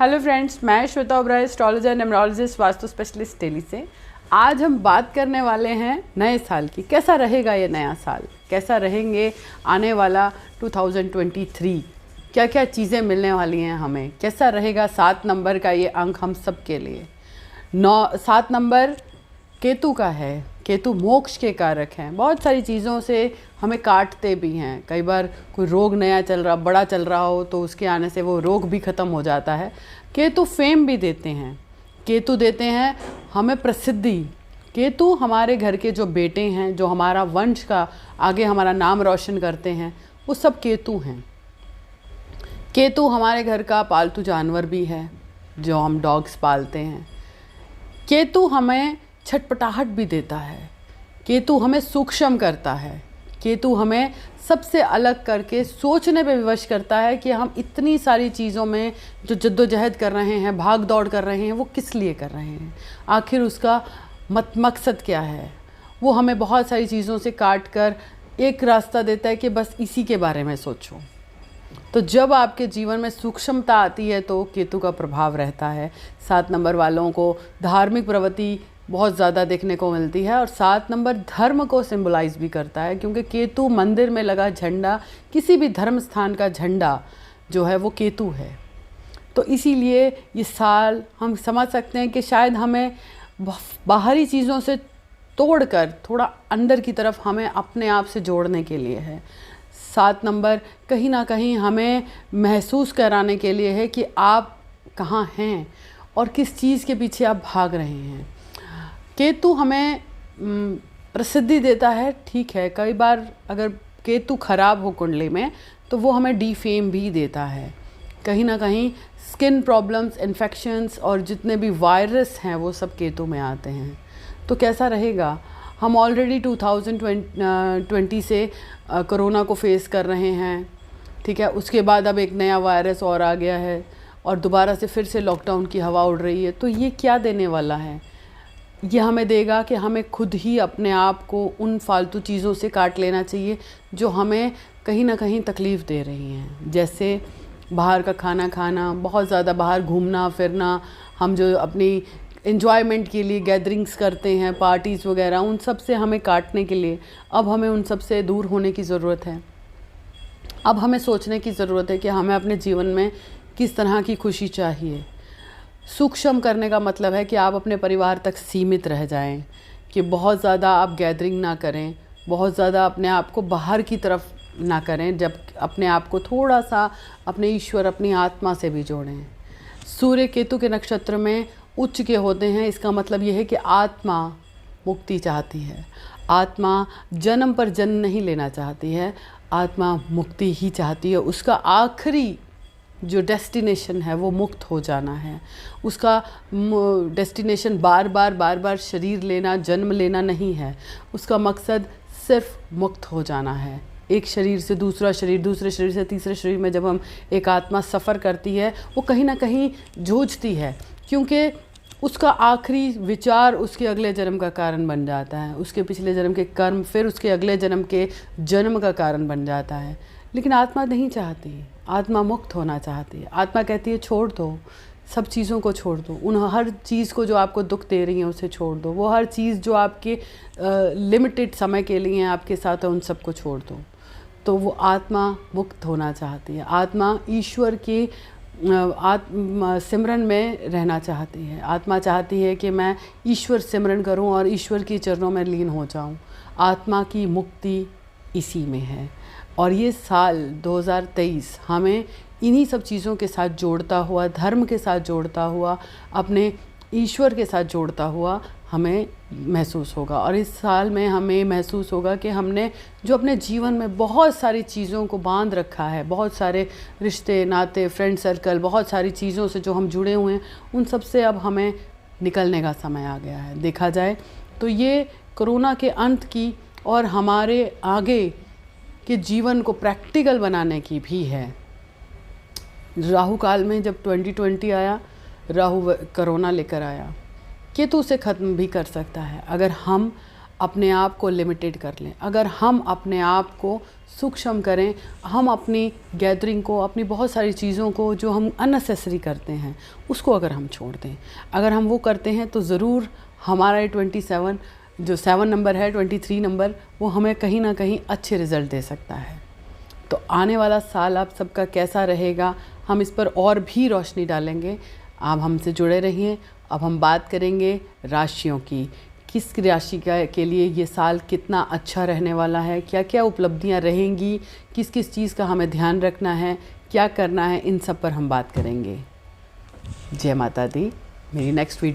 Hello friends, मैं Shweta Oberoi, astrologer, numerologist, vastu specialist Delhi से। आज हम बात करने वाले हैं नए साल की। कैसा रहेगा ये नया साल, कैसा रहेंगे आने वाला 2023, क्या क्या चीज़ें मिलने वाली हैं हमें, कैसा रहेगा 7 नंबर का ये अंक हम सब के लिए। 7 नंबर केतु का है। केतु मोक्ष के कारक हैं, बहुत सारी चीज़ों से हमें काटते भी हैं। कई बार कोई रोग नया चल रहा, बड़ा चल रहा हो तो उसके आने से वो रोग भी ख़त्म हो जाता है। केतु फेम भी देते हैं, केतु देते हैं हमें प्रसिद्धि। केतु हमारे घर के जो बेटे हैं, जो हमारा वंश का आगे हमारा नाम रोशन करते हैं, वो सब केतु हैं। केतु हमारे घर का पालतू जानवर भी है, जो हम डॉग्स पालते हैं। केतु हमें छटपटाहट भी देता है। केतु हमें सूक्ष्म करता है। केतु हमें सबसे अलग करके सोचने पे विवश करता है कि हम इतनी सारी चीज़ों में जो जद्दोजहद कर रहे हैं, भाग दौड़ कर रहे हैं, वो किस लिए कर रहे हैं, आखिर उसका मकसद क्या है। वो हमें बहुत सारी चीज़ों से काट कर एक रास्ता देता है कि बस इसी के बारे में सोचो। तो जब आपके जीवन में सूक्ष्मता आती है तो केतु का प्रभाव रहता है। 7 नंबर वालों को धार्मिक प्रवृत्ति बहुत ज़्यादा देखने को मिलती है, और 7 नंबर धर्म को सिंबलाइज भी करता है, क्योंकि केतु मंदिर में लगा झंडा, किसी भी धर्म स्थान का झंडा जो है वो केतु है। तो इसीलिए ये साल हम समझ सकते हैं कि शायद हमें बाहरी चीज़ों से तोड़कर थोड़ा अंदर की तरफ हमें अपने आप से जोड़ने के लिए है। 7 नंबर कहीं ना कहीं हमें महसूस कराने के लिए है कि आप कहाँ हैं और किस चीज़ के पीछे आप भाग रहे हैं। केतु हमें प्रसिद्धि देता है, ठीक है। कई बार अगर केतु खराब हो कुंडली में तो वो हमें डीफेम भी देता है। कहीं ना कहीं स्किन प्रॉब्लम्स, इन्फेक्शंस और जितने भी वायरस हैं वो सब केतु में आते हैं। तो कैसा रहेगा, हम ऑलरेडी 2020 से कोरोना को फेस कर रहे हैं, ठीक है। उसके बाद अब एक नया वायरस और आ गया है और दोबारा से फिर से लॉकडाउन की हवा उड़ रही है। तो ये क्या देने वाला है, ये हमें देगा कि हमें खुद ही अपने आप को उन फालतू चीज़ों से काट लेना चाहिए जो हमें कहीं ना कहीं तकलीफ़ दे रही हैं। जैसे बाहर का खाना खाना, बहुत ज़्यादा बाहर घूमना फिरना, हम जो अपनी एन्जॉयमेंट के लिए गैदरिंग्स करते हैं, पार्टीज़ वगैरह, उन सब से हमें काटने के लिए अब हमें उन सब से दूर होने की ज़रूरत है। अब हमें सोचने की ज़रूरत है कि हमें अपने जीवन में किस तरह की खुशी चाहिए। सूक्ष्म करने का मतलब है कि आप अपने परिवार तक सीमित रह जाएं, कि बहुत ज़्यादा आप गैदरिंग ना करें, बहुत ज़्यादा अपने आप को बाहर की तरफ ना करें, जब अपने आप को थोड़ा सा अपने ईश्वर, अपनी आत्मा से भी जोड़ें। सूर्य केतु के नक्षत्र में उच्च के होते हैं, इसका मतलब यह है कि आत्मा मुक्ति चाहती है। आत्मा जन्म पर जन्म नहीं लेना चाहती है, आत्मा मुक्ति ही चाहती है। उसका आखिरी जो डेस्टिनेशन है वो मुक्त हो जाना है। उसका डेस्टिनेशन बार बार शरीर लेना, जन्म लेना नहीं है। उसका मकसद सिर्फ मुक्त हो जाना है। एक शरीर से दूसरा शरीर, दूसरे शरीर से तीसरे शरीर में जब हम एक आत्मा सफ़र करती है, वो कहीं ना कहीं जूझती है, क्योंकि उसका आखिरी विचार उसके अगले जन्म का कारण बन जाता है। उसके पिछले जन्म के कर्म फिर उसके अगले जन्म के जन्म का कारण बन जाता है। लेकिन आत्मा नहीं चाहती, आत्मा मुक्त होना चाहती है। आत्मा कहती है छोड़ दो, सब चीज़ों को छोड़ दो, उन हर चीज़ को जो आपको दुख दे रही है उसे छोड़ दो, वो हर चीज़ जो आपके लिमिटेड समय के लिए आपके साथ है उन सब को छोड़ दो। तो वो आत्मा मुक्त होना चाहती है। आत्मा ईश्वर के सिमरन में रहना चाहती है। आत्मा चाहती है कि मैं ईश्वर सिमरन करूं और ईश्वर के चरणों में लीन हो जाऊं। आत्मा की मुक्ति इसी में है। और ये साल 2023 हमें इन्हीं सब चीज़ों के साथ जोड़ता हुआ, धर्म के साथ जोड़ता हुआ, अपने ईश्वर के साथ जोड़ता हुआ हमें महसूस होगा। और इस साल में हमें महसूस होगा कि हमने जो अपने जीवन में बहुत सारी चीज़ों को बांध रखा है, बहुत सारे रिश्ते नाते, फ्रेंड सर्कल, बहुत सारी चीज़ों से जो हम जुड़े हुए हैं, उन सब से अब हमें निकलने का समय आ गया है। देखा जाए तो ये कोरोना के अंत की और हमारे आगे के जीवन को प्रैक्टिकल बनाने की भी है। राहु काल में जब 2020 आया, राहु कोरोना लेकर आया। केतु उसे ख़त्म भी कर सकता है अगर हम अपने आप को लिमिटेड कर लें, अगर हम अपने आप को सूक्ष्म करें, हम अपनी गैदरिंग को, अपनी बहुत सारी चीज़ों को जो हम अननेसेसरी करते हैं उसको अगर हम छोड़ दें, अगर हम वो करते हैं तो ज़रूर हमारा ये 27 जो 7 नंबर है, 23 नंबर, वो हमें कहीं ना कहीं अच्छे रिज़ल्ट दे सकता है। तो आने वाला साल आप सबका कैसा रहेगा, हम इस पर और भी रोशनी डालेंगे। आप हमसे जुड़े रहिए। अब हम बात करेंगे राशियों की, किस राशि का के लिए ये साल कितना अच्छा रहने वाला है, क्या क्या उपलब्धियां रहेंगी, किस किस चीज़ का हमें ध्यान रखना है, क्या करना है, इन सब पर हम बात करेंगे। जय माता दी। मेरी नेक्स्ट वीडियो